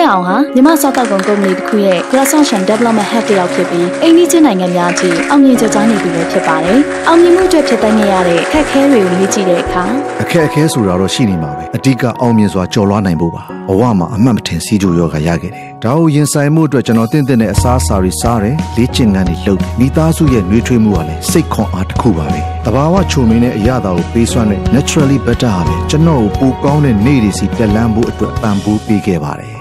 အောင်ဟာမြမစားတောက်ကုန်ကုမ္ပဏီတစ်ခုရဲ့ Research and Development Hub တယောက်ဖြစ်ပြီးအိမ်နီးချင်းနိုင်ငံများအထိအောင်မြင်ကြကြနေပြီပဲဖြစ်ပါတယ်။အောင်မြင်မှုအတွက်ဖြစ်တဲ့နေရတဲ့အခက်အခဲတွေကိုလေ့ကြည့်တဲ့အခါအခက်အခဲဆိုတာတော့ရှိနေမှာပဲအဓိကအောင်မြင်စွာကြော်လွှားနိုင်ဖို့ပါဘဝမှာအမှတ်မထင်စီးကြိုရောဂါရခဲ့တယ်ဒါကိုရင်ဆိုင်မှုအတွက်ကျွန်တော်တင့်တဲ့အစားအစာတွေစားတယ်လေ့ကျင့်ခန်းတွေလုပ်တယ်မိသားစုရဲ့နှွေးထွေးမှုကလည်းစိတ်ခွန်အားတစ်ခုပါပဲတဘာဝချုံမင်းတဲ့အရာတာကိုပေးစွမ်းတဲ့ naturally better ဟာလည်းကျွန်တော်ကိုပိုကောင်းတဲ့နေ့တွေစီတက်လန်းဖို့အတွက်ပံ့ပိုးပေးခဲ့ပါတယ်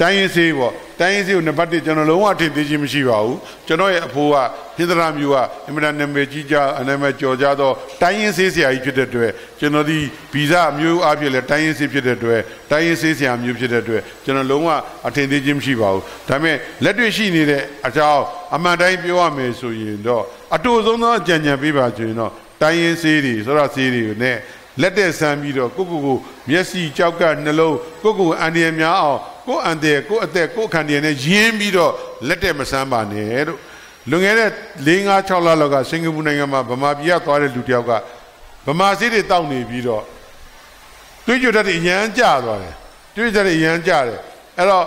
တိုင်းရင်းစေးပေါ့တိုင်းရင်းစေးကိုနံပါတ်1ကျွန်တော်လုံးဝအထင်သေးခြင်းမရှိပါဘူးကျွန်တော်ရဲ့အဖိုးကဟင်္ဒရာမျိုးကအင်မတန်နာမည်ကြီးကြအနာမည်ကျော်ကြတော့တိုင်းရင်းစေးဆရာကြီးဖြစ်တဲ့အတွက်ကျွန်တော်ဒီဗီဇမျိုးအပြည့်လဲတိုင်းရင်းစေးဖြစ်တဲ့အတွက်တိုင်းရင်းစေးဆရာမျိုးဖြစ်တဲ့အတွက်ကျွန်တော်လုံးဝအထင်သေးခြင်းမရှိပါဘူးဒါပေမဲ့လက်တွေ့ရှိနေတဲ့အကြောင်းအမှန်တိုင်းပြောရမယ်ဆိုရင်တော့အတူဆုံးသောအကြံဉာဏ်ပေးပါဆိုရင်တော့တိုင်းရင်းစေးတွေဆိုတော့စေးတွေနဲ့လက်တဲ့ဆန်းပြီးတော့ကိုမျက်စိကြောက်ကနှလုံးကိုအန်ဒီရများအောင်ကိုအန်တဲ့ကိုအသက်ကိုခန္ဓာနဲ့ယင်းပြီးတော့လက်တဲ့မဆန်းပါနဲ့လို့လွန်ခဲ့တဲ့4-5-6 လလောက်ကစင်ကာပူနိုင်ငံမှာဗမာပြည်ကသွားတဲ့လူတစ်ယောက်ကဗမာဆေးတွေတောက်နေပြီးတော့တွေးကြတဲ့အရန်ကြသွားတယ်တွေးကြတဲ့အရန်ကြတယ်အဲ့တော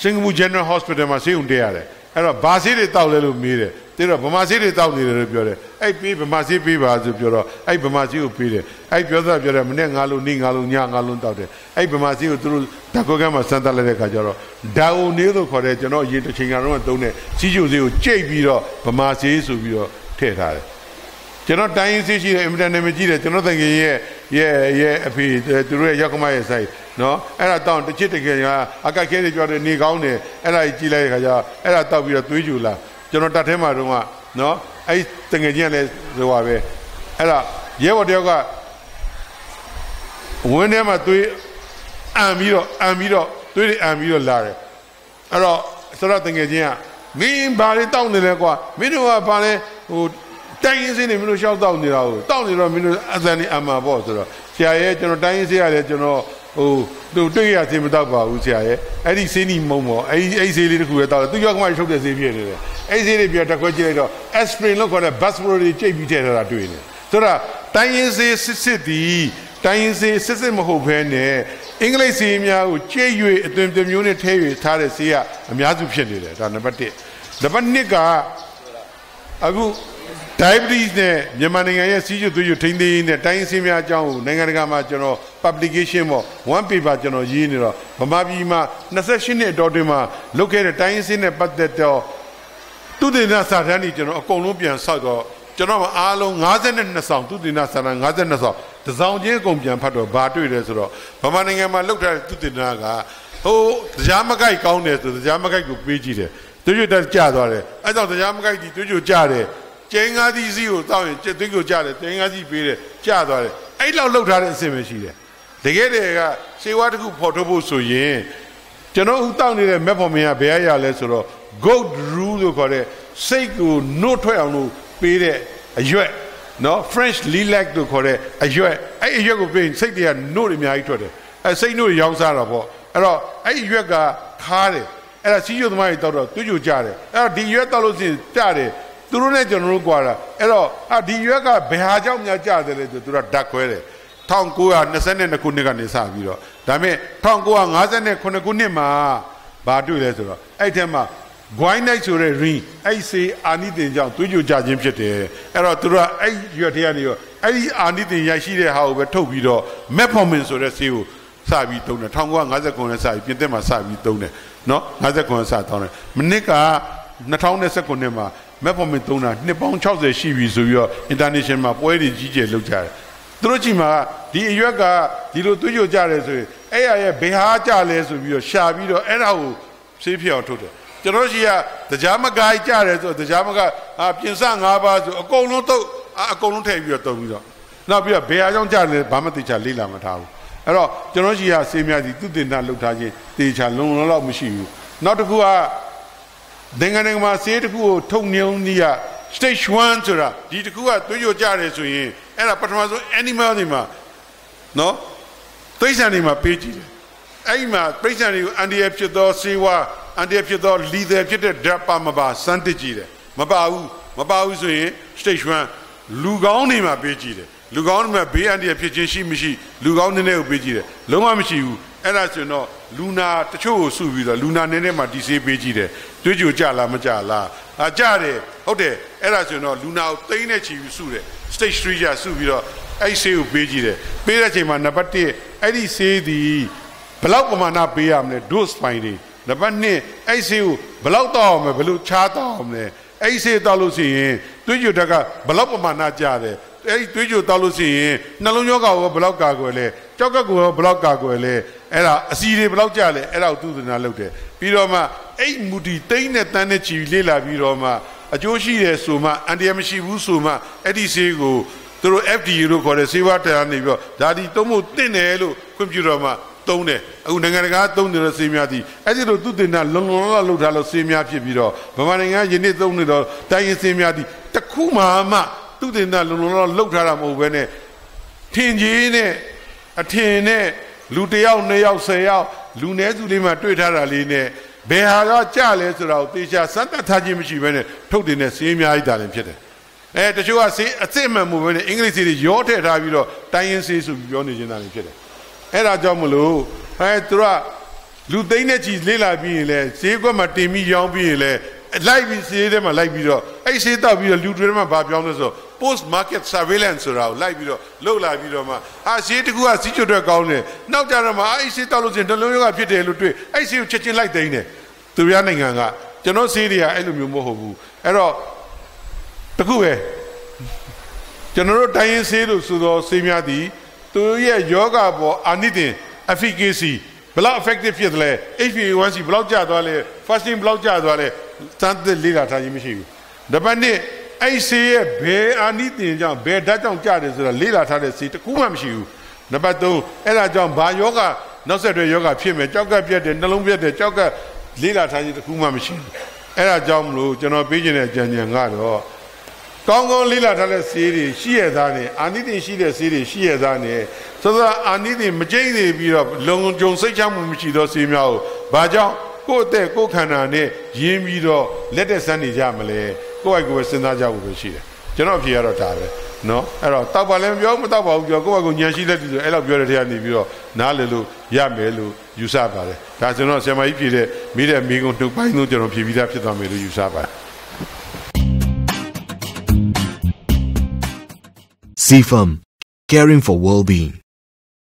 ့စင်ကာပူ General Hospital မှာဆေးရုံတက်ရတယ်အဲ့တော့ဘာဆေးတွေတောက်လဲလို့မေးတယ်တဲ့တော့ဗမာဆေးတွေတောက်နေတယ်လို့ပြောတယ်အဲ့ပေးဗမာဆေးပေးပါဆိုပြောတော့အဲ့ဗမာဆေးကိုပေးတယ်အဲ့ပြောတယ်မနေ့ငါလုံးနေ့ငါလုံးညငါလုံးတောက်တယ်အဲ့ဗမာဆေးကိုသူတို့ဓာတ်ခွဲခန်းမှာစမ်းသပ်လိုက်တဲ့ခါကျတော့ဒါအိုနေလို့ခေါ်တယ်ကျွန်တော်ရေတစ်ချိန်ကတော့တုံးတဲ့စီးကျိုဆေးကိုကြိတ်ပြီးတော့ဗမာဆေးဆိုပြီးတော့ထည့်ထားတယ်ကျွန်တော်တိုင်းရင်းဆေးရှိတယ်အင်မတန်နာမည်ကြီးတယ်ကျွန်တော်တကယ်ရဲ့အဖေသူတို့ရဲ့ရောက်ကမရဲ့ဆိုင်နော်အဲ့ဒါတောင်းတစ်ချစ်တကယ်ကအကက်ခဲတွေကြွတယ်နေကောင်းတယ်အဲ့ဒါကြီးကြည့်လိုက်တဲ့ခါကျအဲ့ဒါတောက်ပြီးတော့သွေးကြူလာကျွန်တော်တတ်ထဲမှာတော့နော်အဲ့တငယ်ချင်းကလည်းဆိုပါပဲအဲ့ဒါရဲဘော်တယောက်ကဝင်းထဲမှာသွေးအံပြီးတော့သွေးတွေအံပြီးတော့လာတယ်အဲ့တော့ဆိုတော့တငယ်ချင်းကမင်းဘာတွေတောက်နေလဲကွာမင်းတို့ကဘာလဲဟိုတိုင်းရင်းစင်းနေမင်းတို့ရှောက်တောက်နေတာကိုတောက်နေတော့မင်းတို့အသံနေအမှာပေါ့ဆိုတော့ဆရာရဲ့ကျွန်တော်တိုင်းရင်းစင်းရတယ်ကျွန်တော်ဟိုသူတွေ့ရသေးမတော့ပါဘူးဆရာရဲ့အဲ့ဒီဆေးနီမုံပေါ့အဲ့ဆေးလေးတစ်ခုလည်းတောက်တယ်သူရောက်ကမှထုတ်တဲ့ဆေးဖြစ်နေတယ်အဲ့ဆေးလေးပြတက်ခွဲကြည့်လိုက်တော့ aspirin လို့ခေါ်တဲ့ basboro တွေကြိတ်ပြီးထည့်ထားတာတွေ့တယ်ဆိုတော့တိုင်းရင်းဆေးစစ်ဒီတိုင်းရင်းဆေးစစ်မဟုတ်ဘဲနဲ့အင်္ဂလိပ်ဆေးများကိုကြိတ်၍အသွင်မျိုးနဲ့ထဲ၍ထားတဲ့ဆေးကအများစုဖြစ်နေတယ်ဒါနံပါတ်1နံပါတ်2ကအခုdiabetes နဲ့မြန်မာနိုင်ငံရဲ့စီးကျူသွေးကျူထိန်းသိမ်းရေးနဲ့တိုင်းရင်းဆေးများအကြောင်းကိုနိုင်ငံတကာမှာကျွန်တော် publication ပေါ့ one paper ကျွန်တော်ရေးနေတော့ဗမာပြည်မှာ28နှစ်အတော်တွင်မှာလုပ်ခဲ့တဲ့တိုင်းရင်းဆေးနဲ့ပတ်သက်တော့သူတေသနစာတမ်းတွေကျွန်တော်အကုန်လုံးပြန်ဆောက်တော့ကျွန်တော်အားလုံး52ဆောင်သူတေသနစာတမ်း52ဆောင်တစ်ဆောင်ချင်းအကုန်ပြန်ဖတ်တော့ဘာတွေ့လဲဆိုတော့ဗမာနိုင်ငံမှာလုပ်ထားတဲ့သူတေသနကဟိုတရားမကိုက်ကောင်းတယ်ဆိုတရားမကိုက်ကိုပေးကြည့်တယ်သွေးကျူတက်ကျသွားတယ်အဲကြောင့်တရားမကိုက်ဒီသွေးကျူကျတယ်ကျင်းကားသီးစီကိုတောက်ရင်သွေးကိုကြတယ်ကျင်းကားသီးပေးတယ်ကြသွားတယ်အဲ့လောက်လှုပ်ထားတဲ့အဆင့်ပဲရှိတယ်တကယ်တည်းကစေဝါတစ်ခုဖော်ထုတ်ဖို့ဆိုရင်ကျွန်တော်ဥတောက်နေတဲ့မက်ဖော်မင်းကဘယ်ရလဲဆိုတော့ goat rule လို့ခေါ်တဲ့စိတ်ကိုနှုတ်ထွက်အောင်လို့ပေးတဲ့အရွက်နော် French lilac လို့ခေါ်တဲ့အရွက်အဲ့အရွက်ကိုပေးရင်စိတ်တွေကနှုတ်တွေအများကြီးထွက်တယ်အဲ့စိတ်နှုတ်ရောင်းစားတာပေါ့အဲ့တော့အဲ့အရွက်ကခါတယ်အဲ့ဒါစီးရုံသမားတွေတောက်တော့သွေးကြိုကြတယ်အဲ့တော့ဒီရွက်တောက်လို့ရှိရင်ကြတယ်သူတို့နဲ့ကျွန်တော်တို့ကြွာတာအဲ့တော့ဒီရွက်ကဘယ်ဟာကြောင့်များကြတယ်လဲဆိုသူတို့ဓာတ်ခွဲတယ်1922ခုနှစ်ကနေစပြီးတော့ဒါပေမဲ့1959ခုနှစ်မှာဘာတွေ့လဲဆိုတော့အဲ့ထဲမှာ guanite ဆိုတဲ့ ring အဲ့စေအာနိသင်ကြောင့်သွေးကြိုကြခြင်းဖြစ်တယ်အဲ့တော့သူတို့ကအဲ့ရွက်ထဲကနေရောအဲ့ဒီအာနိသင်ရရှိတဲ့ဟာကိုပဲထုတ်ပြီးတော့ metformin ဆိုတဲ့ဆေးကိုစပြီးသုံးတယ်1959နဲ့စပြီးပြင်သစ်မှာစပြီးသုံးတယ်နော်59စသုံးတယ်မနစ်က2019မှာmetformin သုံးတာနှစ်ပေါင်း60ရှိပြီဆိုပြီးတော့ international မှာပွဲတွေကြီးကျယ်လုပ်ကြတယ်သူတို့ကြည့်မှာဒီအရွက်ကဒီလိုသွေးကြိုကြတယ်ဆိုရင်အဲ့ရရဲ့ဘယ်ဟာကြလဲဆိုပြီးတော့ရှာပြီးတော့အဲ့ဒါကိုဆေးဖြစ်အောင်ထုတ်တယ်ကျွန်တော်ရှိကတရားမကိုက်ကြတယ်ဆိုတရားမကပြင်စ5ပါးဆိုအကုန်လုံးတုတ်အကုန်လုံးထည့်ပြီးတော့တုံပြီးတော့နောက်ပြီးတော့ဘယ်ဟာကြောင့်ကြလဲဘာမှသိချာလေ့လာမထားဘူးအဲ့တော့ကျွန်တော်ရှိကဆေးများစီသူတင်တာလှုပ်ထားခြင်းတေချာလုံလောက်မရှိဘူးနောက်တစ်ခုကနိုင်ငံမှာဆေးတစ်ခုကိုထုတ်နှုံးကြီးက stage 1ဆိုတာဒီတစ်ခုကသွေးကြိုကြတယ်ဆိုရင်အဲ့ဒါပထမဆုံး animal တွေမှာနော်သိစံတွေမှာပေးကြည့်တယ်အဲ့ဒီမှာပြိဿံတွေကိုအန်ဒီရဖြစ်သောဆေးဝါးအန်ဒီရဖြစ်သောလီသယ်ဖြစ်တဲ့ဓာတ်ပါမပါစမ်းတစ်ကြည့်တယ်မပါဘူးဆိုရင် stage 1လူကောင်းတွေမှာပေးကြည့်တယ်လူကောင်းတွေမှာဘေးအန်ဒီရဖြစ်ခြင်းရှိမရှိလူကောင်းတွေနဲ့ကိုပေးကြည့်တယ်လုံးဝမရှိဘူး အဲ့ဒါဆိုတော့လူနာတချို့ကိုစုပြီးတော့လူနာနည်းနည်းမှဒီဆေးပေးကြည့်တယ်တွေးကြကြလားမကြလားကြတယ်ဟုတ်တယ်အဲ့ဒါဆိုတော့လူနာကိုသိန်းနဲ့ချီပြီးစုတယ် stage 3ကျစုပြီးတော့အဲ့ဆေးကိုပေးကြည့်တယ်ပေးတဲ့အချိန်မှာနံပါတ်1အဲ့ဒီဆေးဒီဘယ်လောက်ပမာဏပေးရမလဲ dose ပိုင်းတွေနံပါတ်2အဲ့ဆေးကိုဘယ်လောက်တောက်အောင်မလဲဘယ်လိုချားတောက်အောင်လဲအဲ့ဆေးတောက်လို့ရှိရင်တွေးကြတက်ကဘယ်လောက်ပမာဏကျတယ်အဲ့ဒီတွေးကြတောက်လို့ရှိရင်နှလုံးရောဂါကိုဘယ်လောက်ကာကွယ်လဲကြောက်ကကိုဘယ်လောက်ကာကွယ်လဲအဲ့ဒါအစီတွေဘယ်လောက်ကျလဲအဲ့ဒါကိုသုတေသနလုပ်တယ်ပြီးတော့မှအဲ့မူတီတိန်းနဲ့တန်းနဲ့ချီလေ့လာပြီးတော့မှအကျိုးရှိတယ်ဆိုမှအန်တီရမရှိဘူးဆိုမှအဲ့ဒီဆေးကိုသူတို့ FDA လို့ခေါ်တဲ့ဆေးဝါးတရားနေပြီးတော့ဒါဒီသုံးဖို့တင့်တယ်လို့ခွင့်ပြုတော့မှသုံးတယ်အခုနိုင်ငံတကာသုံးနေတဲ့ဆေးများသည်အဲ့ဒီလိုသုတေသနလုံလုံလောက်လုပ်ထားလို့ဆေးများဖြစ်ပြီးတော့ဗမာနိုင်ငံယနေ့သုံးနေတော့တိုင်းရင်းဆေးများသည်တစ်ခုမှသုတေသနလုံလုံလောက်လုပ်ထားတာမဟုတ်ဘဲနဲ့ထင်ကြီးနဲ့အထင်နဲ့လူ1ယောက်2ယောက်10ယောက်လူနည်းစုလေးမှတွေ့ထားတာလေးနဲ့ဘယ်ဟာကကြလဲဆိုတော့တေချာစမ်းသပ်ထားခြင်းမရှိဘဲနဲ့ထုတ်တင်တဲ့ဆေးအများကြီးတာလည်းဖြစ်တယ်တချို့ကဆေးအစစ်မှန်မှုပဲနဲ့အင်္ဂလိပ်ဆေးတွေရောထည့်ထားပြီးတော့တိုင်းရင်းဆေးဆိုပြီးပြောနေခြင်းတာလည်းဖြစ်တယ်အဲ့ဒါကြောင့်မလို့သူကလူသိန်းနဲ့ချီလေးလာပြီးရင်လဲဈေးကွက်မှာတင်ပြီးရောင်းပြီးရင်လဲလိုက်ပြီးဈေးထဲမှာလိုက်ပြီးတော့အဲ့ဈေးတောက်ပြီးတော့လူတွေထဲမှာဘာပြောင်းလဲဆို post market surveillance ဆိုတာကိုလိုက်ပြီးတော့လှုပ်လာပြီးတော့မှဈေးတစ်ခုကစီးကျွတ်တဲ့ကောင်းတယ်နောက်ကြတော့မှအဲ့ဈေးတောက်လို့ချင်းတလုံးရောကဖြစ်တယ်လို့တွေ့အဲ့ဈေးကိုချက်ချင်းလိုက်သိမ်းတယ်သူများနိုင်ငံကကျွန်တော်ဈေးတွေကအဲ့လိုမျိုးမဟုတ်ဘူးအဲ့တော့တခုပဲကျွန်တော်တို့တိုင်းရင်းဆေးလို့ဆိုတော့ဆေးများသည်သူရဲ့ယောဂပေါ်အာနိသင် efficacy ဘယ်လောက် effective ဖြစ်တယ်လဲ HbA1c ဘယ်လောက်ကျသွားလဲ fasting ဘယ်လောက်ကျသွားလဲစမ်းသပ်လေ့လာထားခြင်းမရှိဘူးနံပါတ်2အဲ့ဆေးရဲ့ဘယ်အာနိသင်ကြောင့်ဘယ်ဓာတ်ကြောင့်ကျတယ်ဆိုတာလေ့လာထားတဲ့ဆေးတစ်ခုမှမရှိဘူးနံပါတ်3အဲ့ဒါကြောင့်ဘာယောဂနောက်ဆက်တွဲယောဂဖြစ်မယ်ကြောက်ကပ်ပြတ်တယ်နှလုံးပြတ်တယ်ကြောက်ကပ်လေ့လာထားခြင်းတစ်ခုမှမရှိဘူးအဲ့ဒါကြောင့်မလို့ကျွန်တော်ပေးခြင်းတဲ့အကြံဉာဏ်ကတော့ကောင်းကောင်းလေ့လာထားတဲ့ဆေးတွေရှိရသားနဲ့အာနိသင်ရှိတဲ့ဆေးတွေရှိရသားနဲ့ဆိုတော့အာနိသင်မကျိတ်သေးပြီးတော့လုံခြုံစိတ်ချမှုမရှိသောဆေးများကိုဘာကြောင့်ကိုယ့်အသက်ကိုယ်ခန္ဓာနဲ့ရင်းပြီးတော့လက်သက်ဆန်းနေကြမလဲကိုယ့်အိုက်ကိုယ်စဉ်းစားကြဖို့ပဲရှိတယ်ကျွန်တော်အဖြေကတော့ဒါပဲနော်အဲ့တော့တောက်ပါလည်းမပြောမတောက်ပါဘူးပြောကိုယ့်အိုက်ကိုညံရှိလက်တူဆိုအဲ့လောက်ပြောတဲ့ထဲကနေပြီးတော့နားလည်လို့ရမယ်လို့ယူဆပါတယ်ဒါကျွန်တော်ဆရာမကြီးဖြေတဲ့မိတဲ့မိကုံတုပ်ပိုင်းလို့ကျွန်တော်ဖြေပြီးသားဖြစ်သွားမယ်လို့ယူဆပါတယ်CFM, caring for well-being.